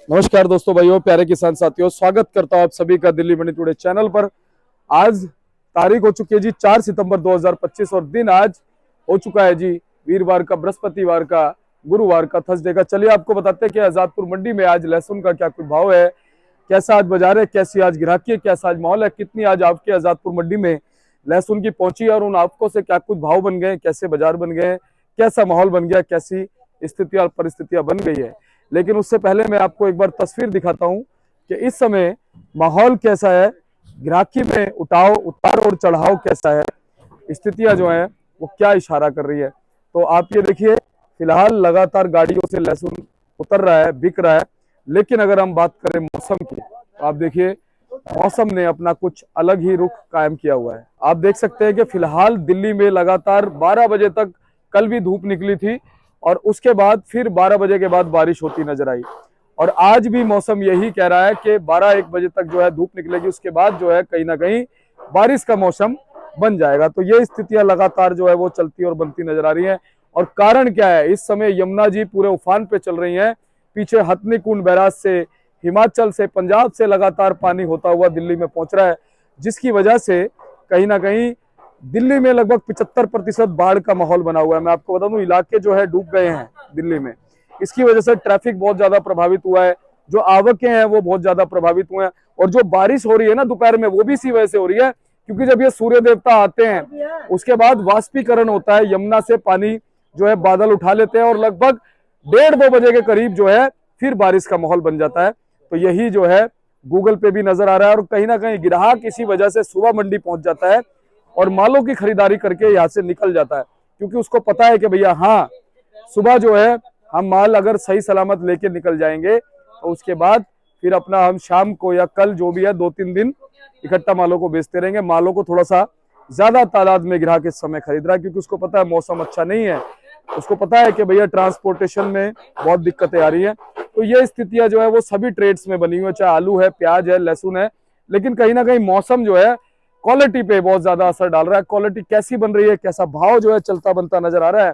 नमस्कार दोस्तों, भाइयों, प्यारे किसान साथियों, स्वागत करता हूं आप सभी का दिल्ली मंडी टुडे चैनल पर। आज तारीख हो चुकी है जी 4 सितंबर 2025 और दिन आज हो चुका है जी वीरवार का, बृहस्पतिवार का, गुरुवार का, थर्सडे का। चलिए आपको बताते हैं कि आजादपुर मंडी में आज लहसुन का क्या कुछ भाव है, कैसा आज बाजार है, कैसी आज ग्राहकी है, कैसा आज माहौल है, कितनी आज आपके आजादपुर मंडी में लहसुन की पहुंची और उन आपको से क्या कुछ भाव बन गए, कैसे बाजार बन गए, कैसा माहौल बन गया, कैसी स्थितियां और परिस्थितियां बन गई है। लेकिन उससे पहले मैं आपको एक बार तस्वीर दिखाता हूं कि इस समय माहौल कैसा है, ग्राहकी में उतार और चढ़ाव कैसा है, स्थितियां जो है वो क्या इशारा कर रही है। तो आप ये देखिए, फिलहाल लगातार गाड़ियों से लहसुन उतर रहा है, बिक रहा है। लेकिन अगर हम बात करें मौसम की, तो आप देखिए मौसम ने अपना कुछ अलग ही रुख कायम किया हुआ है। आप देख सकते हैं कि फिलहाल दिल्ली में लगातार 12 बजे तक कल भी धूप निकली थी और उसके बाद फिर 12 बजे के बाद बारिश होती नजर आई। और आज भी मौसम यही कह रहा है कि 12-1 बजे तक जो है धूप निकलेगी, उसके बाद जो है कहीं ना कहीं बारिश का मौसम बन जाएगा। तो ये स्थितियां लगातार जो है वो चलती और बनती नजर आ रही हैं। और कारण क्या है, इस समय यमुना जी पूरे उफान पे चल रही हैं। पीछे हथनी कुंड बैराज से, हिमाचल से, पंजाब से लगातार पानी होता हुआ दिल्ली में पहुंच रहा है, जिसकी वजह से कहीं ना कहीं दिल्ली में लगभग 75% बाढ़ का माहौल बना हुआ है। मैं आपको बता दूं, इलाके जो है डूब गए हैं दिल्ली में। इसकी वजह से ट्रैफिक बहुत ज्यादा प्रभावित हुआ है, जो आवकें हैं वो बहुत ज्यादा प्रभावित हुए हैं। और जो बारिश हो रही है ना दोपहर में, वो भी इसी वजह से हो रही है, क्योंकि जब ये सूर्य देवता आते हैं उसके बाद वाष्पीकरण होता है, यमुना से पानी जो है बादल उठा लेते हैं और लगभग 1:30-2 बजे के करीब जो है फिर बारिश का माहौल बन जाता है। तो यही जो है गूगल पे भी नजर आ रहा है। और कहीं ना कहीं ग्राहक इसी वजह से सुबह मंडी पहुंच जाता है और मालों की खरीदारी करके यहाँ से निकल जाता है, क्योंकि उसको पता है कि भैया हाँ, सुबह जो है हम माल अगर सही सलामत लेके निकल जाएंगे तो उसके बाद फिर अपना हम शाम को या कल जो भी है 2-3 दिन इकट्ठा मालों को बेचते रहेंगे। मालों को थोड़ा सा ज्यादा तादाद में ग्राहक इस समय खरीद रहा है, क्योंकि उसको पता है मौसम अच्छा नहीं है, उसको पता है कि भैया ट्रांसपोर्टेशन में बहुत दिक्कतें आ रही हैं। तो ये स्थितियां जो है वो सभी ट्रेड्स में बनी हुई है, चाहे आलू है, प्याज है, लहसुन है। लेकिन कहीं ना कहीं मौसम जो है क्वालिटी पे बहुत ज्यादा असर डाल रहा है। क्वालिटी कैसी बन रही है, कैसा भाव जो है चलता बनता नजर आ रहा है,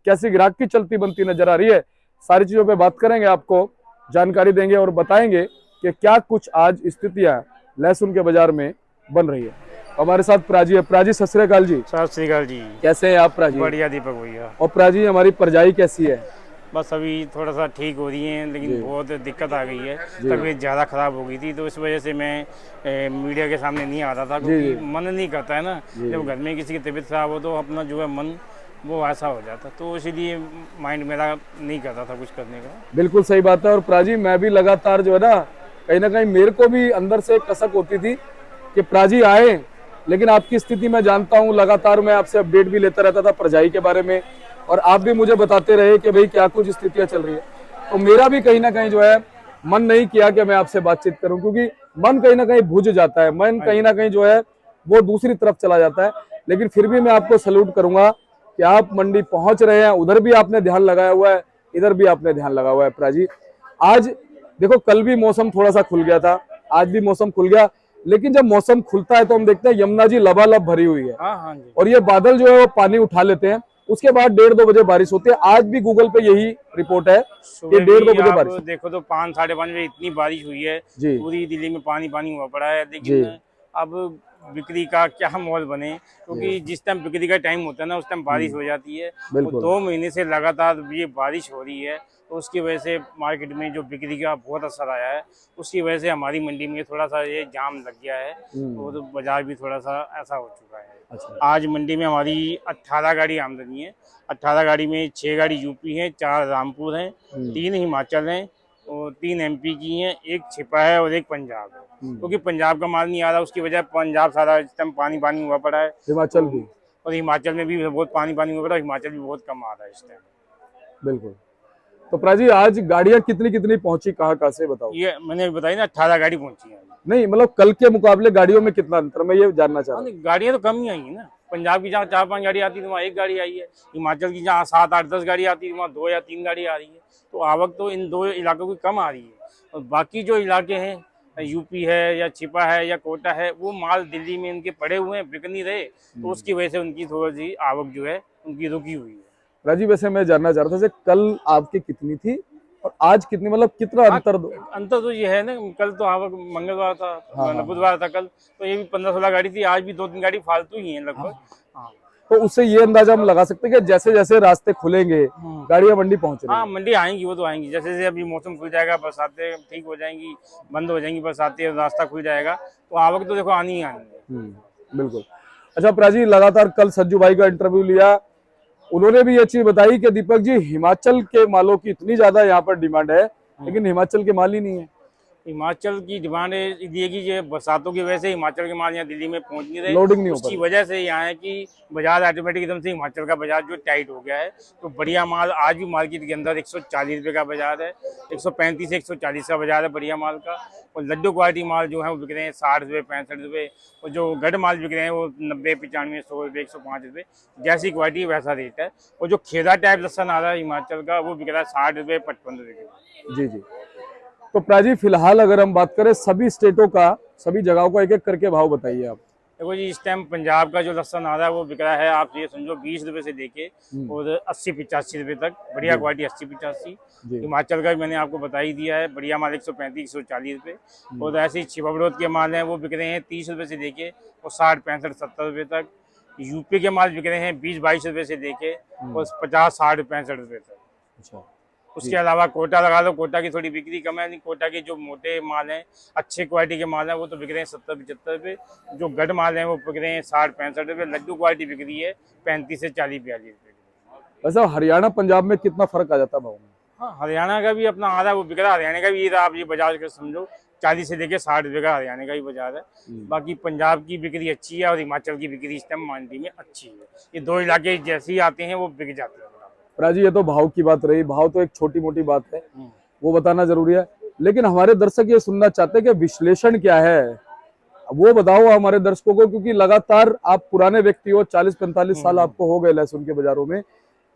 कैसी ग्राहकी चलती बनती नजर आ रही है, सारी चीजों पे बात करेंगे, आपको जानकारी देंगे और बताएंगे कि क्या कुछ आज स्थितियां लहसुन के बाजार में बन रही है। हमारे साथ प्राजी है। प्राजी, सत श्री अकाल जी। सत श्री अकाल जी। कैसे हैं आप प्राजी? बढ़िया दीपक भैया। और प्राजी, हमारी परजाई कैसी है? बस अभी थोड़ा सा ठीक हो रही है, लेकिन बहुत दिक्कत आ गई है। तबीयत ज़्यादा ख़राब हो गई थी, तो इस वजह से मैं मीडिया के सामने नहीं आ रहा था, क्योंकि मन नहीं करता है ना, जब घर में किसी की तबीयत ख़राब हो तो अपना जो है मन वो ऐसा हो जाता, तो इसीलिए माइंड मेरा नहीं करता था कुछ करने का। बिल्कुल सही बात है। और प्राजी, मैं भी लगातार जो है ना कहीं मेरे को भी अंदर से कसक होती थी कि प्राजी आए, लेकिन आपकी स्थिति मैं जानता हूँ, लगातार मैं आपसे अपडेट भी लेता रहता था परजाई के बारे में, और आप भी मुझे बताते रहे कि भाई क्या कुछ स्थितियां चल रही है। तो मेरा भी कहीं ना कहीं जो है मन नहीं किया कि मैं आपसे बातचीत करूं, क्योंकि मन कहीं ना कहीं भुज जाता है, मन कहीं ना कहीं जो है वो दूसरी तरफ चला जाता है। लेकिन फिर भी मैं आपको सैल्यूट करूंगा कि आप मंडी पहुंच रहे हैं, उधर भी आपने ध्यान लगाया हुआ है, इधर भी आपने ध्यान लगा हुआ है। प्राजी, आज देखो, कल भी मौसम थोड़ा सा खुल गया था, आज भी मौसम खुल गया, लेकिन जब मौसम खुलता है तो हम देखते हैं यमुना जी लबालब भरी हुई है। हाँ जी। और ये बादल जो है वो पानी उठा लेते हैं, उसके बाद 1:30-2 बजे बारिश होती है। आज भी गूगल पे यही रिपोर्ट है कि 1:30-2 बजे बारिश। देखो तो 5-5:30 बजे इतनी बारिश हुई है, पूरी दिल्ली में पानी पानी हुआ पड़ा है। लेकिन अब बिक्री का क्या माहौल बने, क्योंकि जिस टाइम बिक्री का टाइम होता है ना, उस टाइम बारिश हो जाती है। वो 2 महीने से लगातार ये बारिश हो रही है, तो उसकी वजह से मार्केट में जो बिक्री का बहुत असर आया है। उसकी वजह से हमारी मंडी में थोड़ा सा ये जाम लग गया है, तो बाजार भी थोड़ा सा ऐसा हो चुका है। अच्छा। आज मंडी में हमारी 18 गाड़ी आमदनी है। 18 गाड़ी में 6 गाड़ी यूपी है, 4 रामपुर हैं, 3 हिमाचल हैं और 3 एमपी की हैं, 1 छिपा है और 1 पंजाब है। क्योंकि पंजाब का माल नहीं आ रहा, उसकी वजह पंजाब सारा इस टाइम पानी पानी हुआ पड़ा है। हिमाचल भी, और हिमाचल में भी बहुत पानी पानी हुआ पड़ा है, हिमाचल भी बहुत कम आ रहा है इस टाइम। बिल्कुल। तो प्राजी, आज गाड़ियां कितनी कितनी पहुंची, कहाँ से बताओ? ये मैंने बताई ना, 18 गाड़ी पहुंची है। नहीं, मतलब कल के मुकाबले गाड़ियों में कितना अंतर, मैं ये जानना चाह रहा हूँ। गाड़ियां तो कम ही आई है ना। पंजाब की जहाँ 4-5 गाड़ी आती थी, वहाँ 1 गाड़ी आई है। हिमाचल की जहाँ 7-8-10 गाड़ी आती थी, वहाँ 2 या 3 गाड़ी आ रही है। तो आवक तो इन 2 इलाकों की कम आ रही है। और बाकी जो इलाके हैं, यूपी है या छिपा है या कोटा है, वो माल दिल्ली में इनके पड़े हुए हैं, बिक नहीं रहे, तो उसकी वजह से उनकी थोड़ी सी आवक जो है उनकी रुकी हुई है। राजी, वैसे मैं जानना चाह रहा था, कल आपकी कितनी थी और आज कितनी, मतलब कितना अंतर? अंतर तो ये है ना, कल तो आवक मंगलवार था, बुधवार था कल, तो ये भी 15-16 गाड़ी थी, आज भी 2-3 गाड़ी फालतू ही है लगभग। हाँ। तो उससे ये अंदाजा हम लगा सकते हैं कि जैसे जैसे रास्ते खुलेंगे गाड़ियां मंडी पहुंच रही है। हाँ, मंडी आएंगी, वो तो आएंगी, जैसे जैसे अभी मौसम खुल जाएगा, बरसातें ठीक हो जाएंगी, बंद हो जाएंगी बरसातें, रास्ता खुल जाएगा, तो आवक तो देखो आनी ही आनी है। बिल्कुल। अच्छा प्राजी, लगातार कल सज्जू भाई का इंटरव्यू लिया, उन्होंने भी ये चीज बताई कि दीपक जी, हिमाचल के मालों की इतनी ज्यादा यहाँ पर डिमांड है, लेकिन हिमाचल के माल ही नहीं है। हिमाचल की डिमांड ये की ये बरसातों की वजह से हिमाचल के माल यहाँ दिल्ली में पहुंच नहीं रहे, लोडिंग नहीं हो उसकी वजह से यहाँ है कि बाजार ऑटोमेटिक एकदम से हिमाचल का बाजार जो टाइट हो गया है, तो बढ़िया माल आज भी मार्केट के अंदर 140 रुपये का बाजार है, 135 से 140 का बाजार है बढ़िया माल का। और लड्डू क्वालिटी माल जो है वो बिक रहे हैं 60 रुपये, 65 रुपये, और जो गढ़ माल बिक रहे हैं वो 90, 95, 100 रुपये, 105 रुपये, जैसी क्वालिटी वैसा रेट है। और जो खेदा टाइप लहसन आ रहा है हिमाचल का वो बिक रहा है 60 रुपये, 55 रुपये। जी जी। तो प्राजी फिलहाल अगर हम बात करें सभी स्टेटों का, सभी जगहों का एक एक करके भाव बताइए आप। देखो जी, इस टाइम पंजाब का जो लहसन आ रहा है वो बिक रहा है, आप ये समझो 20 रुपये से लेके और 80-85 रुपये तक, बढ़िया क्वालिटी 80-85। हिमाचल का भी मैंने आपको बता ही दिया है, बढ़िया माल 135-140 रुपये। और ऐसे ही छिबरोद के माल हैं वो बिक रहे हैं 30 रुपये से लेके और 60, 65, 70 रुपये तक। यूपी के माल बिक रहे हैं 20-22 रुपये से लेके और 50, 60, 65 रुपये तक। अच्छा। उसके अलावा कोटा लगा लो, कोटा की थोड़ी बिक्री कम है, कोटा के जो मोटे माल हैं, अच्छे क्वालिटी के माल हैं, वो तो बिक रहे हैं 70-75 रुपये। जो गढ़ माल हैं वो बिक रहे हैं 60-65 रुपये। लड्डू क्वालिटी बिक रही है 35 से 40-42 रुपये। वैसे हरियाणा पंजाब में कितना फर्क आ जाता है भाव में? हाँ, हरियाणा का भी अपना आधा वो बिक रहा है, हरियाणा का भी ये आप ये बाजार का समझो 40 से लेके 60 रुपये का हरियाणा का ही बाजार है। बाकी पंजाब की बिक्री अच्छी है और हिमाचल की बिक्री इस टाइम मंडी में अच्छी है। ये दो इलाके जैसे ही आते हैं वो बिक जाते हैं। राजी, ये तो भाव की बात रही, भाव तो एक छोटी मोटी बात है, वो बताना जरूरी है, लेकिन हमारे दर्शक ये सुनना चाहते हैं कि विश्लेषण क्या है, वो बताओ हमारे दर्शकों को, क्योंकि लगातार आप पुराने व्यक्ति हो, 40-45 साल आपको हो गए लहसुन के बाजारों में।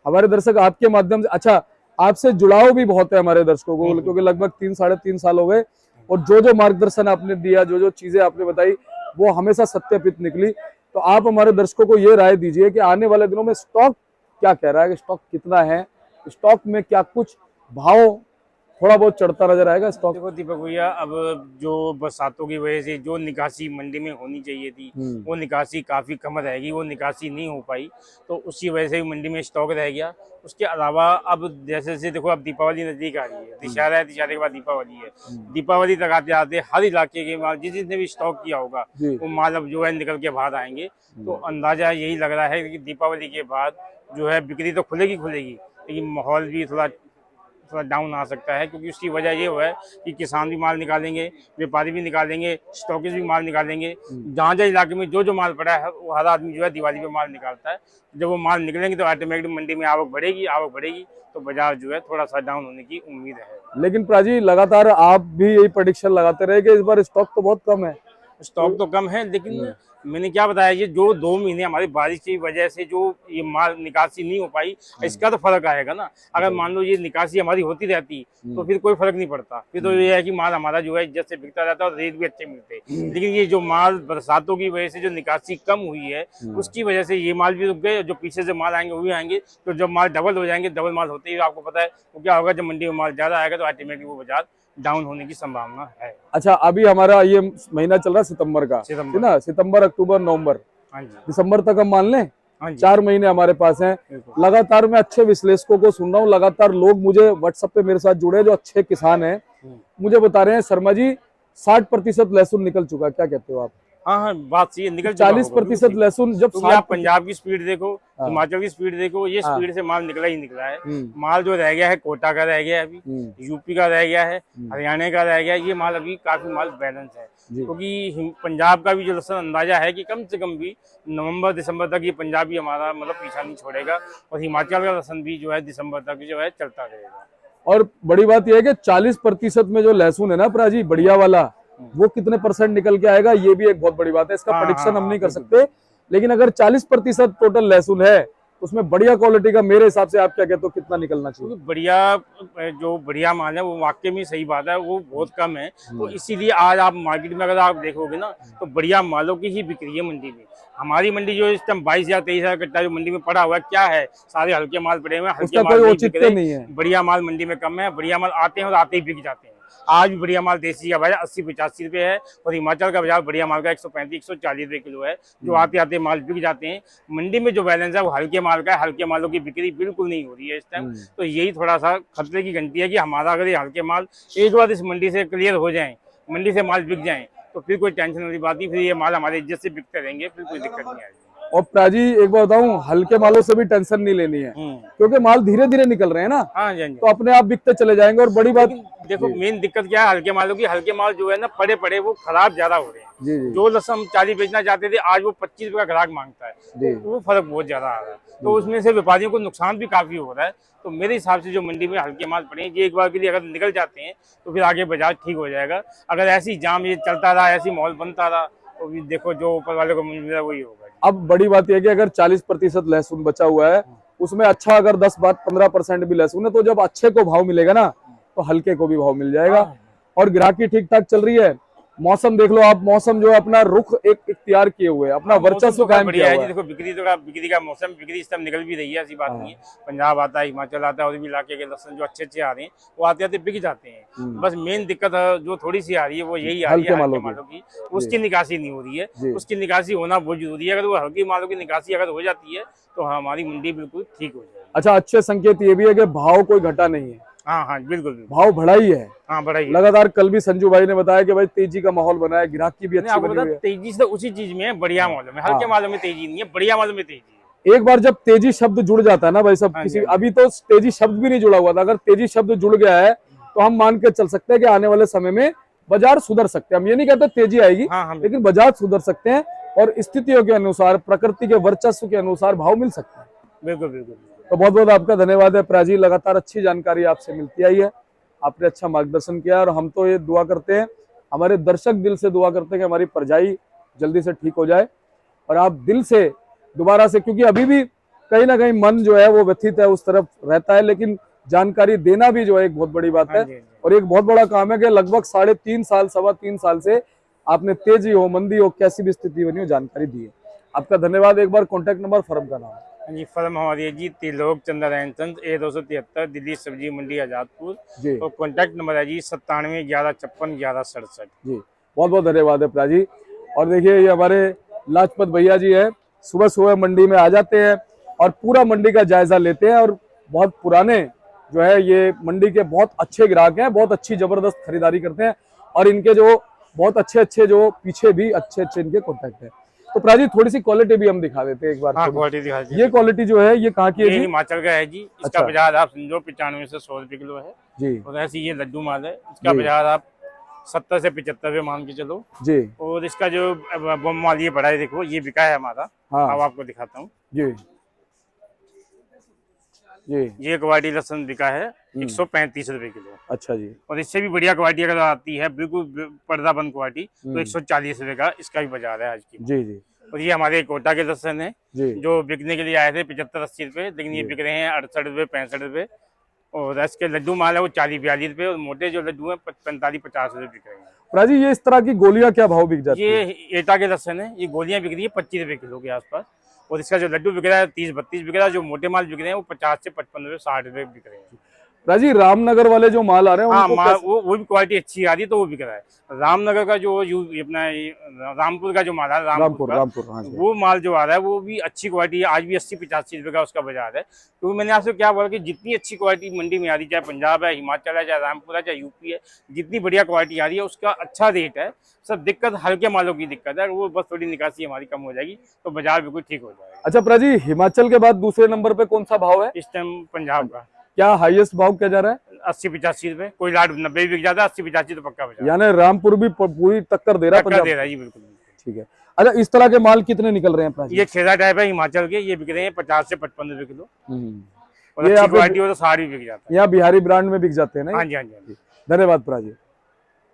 हमारे दर्शक आपके माध्यम से, अच्छा आपसे जुड़ाव भी बहुत है हमारे दर्शकों को, क्योंकि लगभग 3-3.5 साल हो गए, और जो मार्गदर्शन आपने दिया, जो चीजें आपने बताई, वो हमेशा सत्यापित निकली। तो आप हमारे दर्शकों को ये राय दीजिए कि आने वाले दिनों में स्टॉक क्या कह रहा है, कि स्टॉक कितना है, स्टॉक में क्या कुछ भाव थोड़ा बहुत चढ़ता नजर आएगा स्टॉक? देखो दीपक भैया, अब जो बरसातों की वजह से जो निकासी मंडी में होनी चाहिए थी वो निकासी काफी कम रहेगी, वो निकासी नहीं हो पाई, तो उसी वजह से मंडी में स्टॉक रह गया। उसके अलावा अब जैसे जैसे देखो, अब दीपावली नजदीक आ रही है, दशहरा है, दशहरे के बाद दीपावली है, दीपावली तक आते आते हर इलाके के माल जिसने भी स्टॉक किया होगा वो माल अब जो है निकल के बाहर आएंगे। तो अंदाजा यही लग रहा है कि दीपावली के बाद जो है बिक्री तो खुलेगी, लेकिन माहौल भी थोड़ा डाउन आ सकता है, क्योंकि उसकी वजह ये है कि किसान भी माल निकालेंगे, व्यापारी भी निकालेंगे, स्टॉकिस्ट भी माल निकालेंगे। जहाँ जहाँ इलाके में जो माल पड़ा है वो हर आदमी जो है दिवाली पे माल निकालता है। जब वो माल निकलेंगे तो ऑटोमेटिक मंडी में आवक बढ़ेगी, तो बाजार जो है थोड़ा सा डाउन होने की उम्मीद है। लेकिन प्राजी, लगातार आप भी यही प्रेडिक्शन लगाते रहे कि इस बार स्टॉक तो बहुत कम है। स्टॉक तो कम है, लेकिन मैंने क्या बताया, ये जो 2 महीने हमारी बारिश की वजह से जो ये माल निकासी नहीं हो पाई, इसका तो फर्क आएगा ना। अगर मान लो ये निकासी हमारी होती रहती तो फिर कोई फर्क नहीं पड़ता, फिर तो ये है कि माल हमारा जो है इज्जत से बिकता रहता और रेट भी अच्छे मिलते। लेकिन ये जो माल बरसातों की वजह से जो निकासी कम हुई है उसकी वजह से ये माल भी रुक गए, जो पीछे से माल आएंगे वो भी आएंगे। तो जब माल डबल हो जाएंगे, डबल माल होते ही आपको पता है वो क्या होगा, जब मंडी में माल ज्यादा आएगा तो ऑटोमेटिक वो बाजार डाउन होने की संभावना है। अच्छा, अभी हमारा ये महीना चल रहा है सितंबर का, है ना, सितंबर, अक्टूबर, नवंबर, दिसंबर तक हम मान लें 4 महीने हमारे पास हैं। लगातार मैं अच्छे विश्लेषकों को सुन रहा हूँ, लगातार लोग मुझे व्हाट्सएप पे मेरे साथ जुड़े जो अच्छे किसान हैं, मुझे बता रहे हैं शर्मा जी 60% लहसुन निकल चुका, क्या कहते हो आप? हाँ, बात सही है, निकल 40% लहसुन। जब आप पंजाब की स्पीड देखो, हिमाचल की स्पीड देखो, ये स्पीड से माल निकला है। माल जो रह गया है कोटा का रह गया है, अभी यूपी का रह गया है, हरियाणा का रह गया है, ये माल अभी काफी माल बैलेंस है। क्योंकि पंजाब का भी जो लहसुन अंदाजा है कि कम से कम भी नवंबर दिसंबर तक ये पंजाबी हमारा मतलब पीछा नहीं छोड़ेगा, और हिमाचल का लहसुन भी जो है दिसंबर तक जो है चलता रहेगा। और बड़ी बात यह है कि 40% में जो लहसुन है ना प्राजी, बढ़िया वाला, वो कितने % निकल के आएगा, ये भी एक बहुत बड़ी बात है। इसका प्रेडिक्शन हम नहीं कर सकते, लेकिन अगर 40% टोटल लहसुन है उसमें बढ़िया क्वालिटी का मेरे हिसाब से आप क्या कहते हो कितना निकलना चाहिए? क्योंकि बढ़िया जो बढ़िया माल है वो वाकई में सही बात है, वो बहुत कम है। तो इसीलिए आज आप मार्केट में अगर आप देखोगे ना तो बढ़िया मालों की ही बिक्री है मंडी में। हमारी मंडी जो इस टाइम 22,000 23,000 कट्टा जो मंडी में पड़ा हुआ है, क्या है, सारे हल्के माल पड़े हुए हैं, हल्के उसका माल कोई नहीं औचित्य बिक रहे, नहीं है। बढ़िया माल मंडी में कम है। बढ़िया माल आते हैं और आते ही बिक जाते हैं। आज भी बढ़िया माल देसी का बाजार 80-85 रुपए है और हिमाचल का बाजार बढ़िया माल का 135-140 रुपए किलो है, जो आते आते माल बिक जाते हैं। मंडी में जो बैलेंस है वो हल्के माल का है, हल्के मालों की बिक्री बिल्कुल नहीं हो रही है इस टाइम। तो यही थोड़ा सा खतरे की घंटी है कि हमारा अगर ये हल्के माल एक बार इस मंडी से क्लियर हो जाए, मंडी से माल बिक जाए, तो फिर कोई टेंशन वाली बात नहीं, फिर ये माल हमारे इज्जत से बिकते रहेंगे, फिर कोई दिक्कत नहीं आएगी। और प्राजी एक बात बताऊं, हल्के मालों से भी टेंशन नहीं लेनी है क्योंकि माल धीरे धीरे निकल रहे हैं ना। हाँ जी, हाँ जी। तो अपने आप बिकते चले जाएंगे। और बड़ी बात देखो मेन दिक्कत क्या है हल्के मालों की, हल्के माल जो है ना पड़े पड़े वो खराब ज्यादा हो रहे हैं। जी जी जो लहसुन 40 बेचना चाहते थे आज वो 25 रुपए का ग्राहक मांगता है, जी। तो वो फर्क बहुत ज्यादा आ रहा है। तो उसमें से व्यापारियों को नुकसान भी काफी हो रहा है। तो मेरे हिसाब से जो मंडी में हल्के माल पड़े हैं, ये एक बार के लिए अगर निकल जाते हैं तो फिर आगे बाजार ठीक हो जाएगा। अगर ऐसी जाम ये चलता रहा, ऐसी माहौल बनता रहा, तो भी देखो जो ऊपर वाले को मिल रहा वही होगा। अब बड़ी बात यह है कि अगर 40% लहसुन बचा हुआ है, उसमें अच्छा अगर 10-15% भी लहसुन है, तो जब अच्छे को भाव मिलेगा ना तो हल्के को भी भाव मिल जाएगा। और ग्राहकी ठीक ठाक चल रही है। मौसम देख लो आप, मौसम जो है अपना रुख एक इख्तियार किए हुए है, अपना वर्चस्व कायम बढ़िया किया है हुआ जी। है। देखो बिक्री का मौसम, बिक्री इस टाइम निकल भी रही है, ऐसी बात नहीं है। पंजाब आता है, हिमाचल आता है, और भी इलाके के लहसुन जो अच्छे अच्छे आ रहे हैं वो आते आते बिक जाते हैं। बस मेन दिक्कत जो थोड़ी सी आ रही है वो यही आ रही है हल्के मालों की, उसकी निकासी नहीं हो रही है। उसकी निकासी होना बहुत जरूरी है। अगर वो हल्के मालों की निकासी अगर हो जाती है तो हमारी मंडी बिल्कुल ठीक हो जाएगी। अच्छा, अच्छे संकेत ये भी है कि भाव कोई घटा नहीं है। हाँ हाँ बिल्कुल बिल्कुल, भाव बढ़ा ही है। हाँ बढ़ा ही है। लगातार कल भी संजू भाई ने बताया कि भाई तेजी का माहौल बना है, ग्राहकी भी अच्छी आपको बनी पता हुई है। तेजी से उसी चीज में है, बढ़िया मालों में। हल्के मालों में तेजी नहीं है, बढ़िया मालों में तेजी है। एक बार जब तेजी शब्द जुड़ जाता है ना भाई सब, किसी अभी तो तेजी शब्द भी नहीं जुड़ा हुआ था, अगर तेजी शब्द जुड़ गया है तो हम मान के चल सकते हैं कि आने वाले समय में बाजार सुधर सकते हैं। हम ये नहीं कहते तेजी आएगी, लेकिन बाजार सुधर सकते हैं और स्थितियों के अनुसार, प्रकृति के वर्चस्व के अनुसार भाव मिल सकते हैं। बिल्कुल बिल्कुल। तो बहुत बहुत आपका धन्यवाद है प्राजी, लगातार अच्छी जानकारी आपसे मिलती आई है, आपने अच्छा मार्गदर्शन किया। और हम तो ये दुआ करते हैं, हमारे दर्शक दिल से दुआ करते हैं कि हमारी परजाई जल्दी से ठीक हो जाए और आप दिल से दोबारा से, क्योंकि अभी भी कहीं ना कहीं मन जो है वो व्यथित है, उस तरफ रहता है, लेकिन जानकारी देना भी जो है एक बहुत बड़ी बात है। और एक बहुत बड़ा काम है कि लगभग 3.5 साल 3.25 साल से आपने तेजी हो, मंदी हो, कैसी भी स्थिति बनी हो, जानकारी दी है। आपका धन्यवाद। एक बार कॉन्टैक्ट नंबर, फर्म का नाम। जी, फर्म हमारी है जी त्रिलोक चंद्र रैनचंद, A273, दिल्ली सब्जी मंडी आजादपुर जी। और कॉन्टैक्ट नंबर है जी 97 11 56 11 67 जी। बहुत बहुत धन्यवाद है प्राजी। और देखिए ये हमारे लाजपत भैया जी है, सुबह सुबह मंडी में आ जाते हैं और पूरा मंडी का जायजा लेते हैं। और बहुत पुराने जो है ये मंडी के बहुत अच्छे ग्राहक हैं, बहुत अच्छी जबरदस्त खरीदारी करते हैं और इनके जो बहुत अच्छे जो पीछे भी अच्छे इनके कॉन्टैक्ट है। तो प्राजी थोड़ी सी क्वालिटी भी हम दिखा देते हैं एक बार। हाँ, क्वालिटी दिखा दीजिए। ये क्वालिटी जो है ये कहाँ की है जी? हिमाचल का है जी। इसका बाजार आप समझो 95 से 100 रुपए किलो है जी। और ऐसी ये लड्डू माल है, इसका बाजार आप 70 से 75 रुपए मान के चलो जी। और इसका जो बम माल ये बड़ा है, देखो ये बिका है हमारा। हाँ। अब आपको दिखाता हूँ जी। ये क्वालिटी लहसुन बिका है 135 रुपए किलो। अच्छा जी। और इससे भी बढ़िया क्वालिटी अगर आती है, बिल्कुल पर्दा बंद क्वालिटी, तो 140 रुपए का इसका भी बाजार है आज की जी जी। और ये हमारे कोटा के लहसुन है जो बिकने के लिए आए थे 75-80 रुपए, लेकिन ये बिक रहे हैं 68 रुपए 65 रुपए। और इसके लड्डू माल है वो 40-42 रुपए, और मोटे जो लड्डू है 45-50 रुपए बिक रहे हैं। प्राजी ये इस तरह की गोलियां क्या भाव बिक जाती है? ये एटा के लहसुन है, ये गोलियां बिक रही है 25 रुपए किलो के आसपास। और इसका जो लड्डू बिक रहा है 30-32 बिक रहा है। जो मोटे माल बिक रहे हैं वो 50 से 55 रुपए 60 रुपए बिक रहे हैं। राजी रामनगर वाले जो माल आ रहे हैं, हाँ वो भी क्वालिटी अच्छी आ रही है, तो वो बिक रहा है। रामनगर का जो अपना रामपुर का जो माल है, रामपुर हाँ, वो माल जो आ रहा है वो भी अच्छी क्वालिटी है। आज भी 80-85 रुपए का उसका बाजार है। क्योंकि मैंने आपसे क्या बोला कि जितनी अच्छी क्वालिटी मंडी में आ रही है, चाहे पंजाब है, हिमाचल है, चाहे रामपुर है, चाहे यूपी है, जितनी बढ़िया क्वालिटी आ रही है उसका अच्छा रेट है। सब दिक्कत हल्के मालों की दिक्कत है, वो बस थोड़ी निकासी हमारी कम हो जाएगी तो बाजार बिल्कुल ठीक हो जाएगा। अच्छा प्राजी, हिमाचल के बाद दूसरे नंबर पे कौन सा भाव है इस टाइम? पंजाब का। क्या हाईएस्ट भाव क्या जा रहा है? 80-85 रुपए, कोई 90 बिक जाता है, 80-85 तो पक्का बचा। यानी रामपुर भी पूरी टक्कर दे रहा है, पंजाब दे रहा है जी, बिल्कुल ठीक है। अच्छा, इस तरह के माल कितने निकल रहे हैं? ये खेदा टाइप है हिमाचल के, ये बिक रहे हैं 50 से 55 रुपए किलो। और अच्छी क्वालिटी हो तो सारी बिक जाता है। यहाँ बिहारी ब्रांड में बिक जाते हैं ना? हाँ जी हाँ जी। धन्यवाद प्राजी।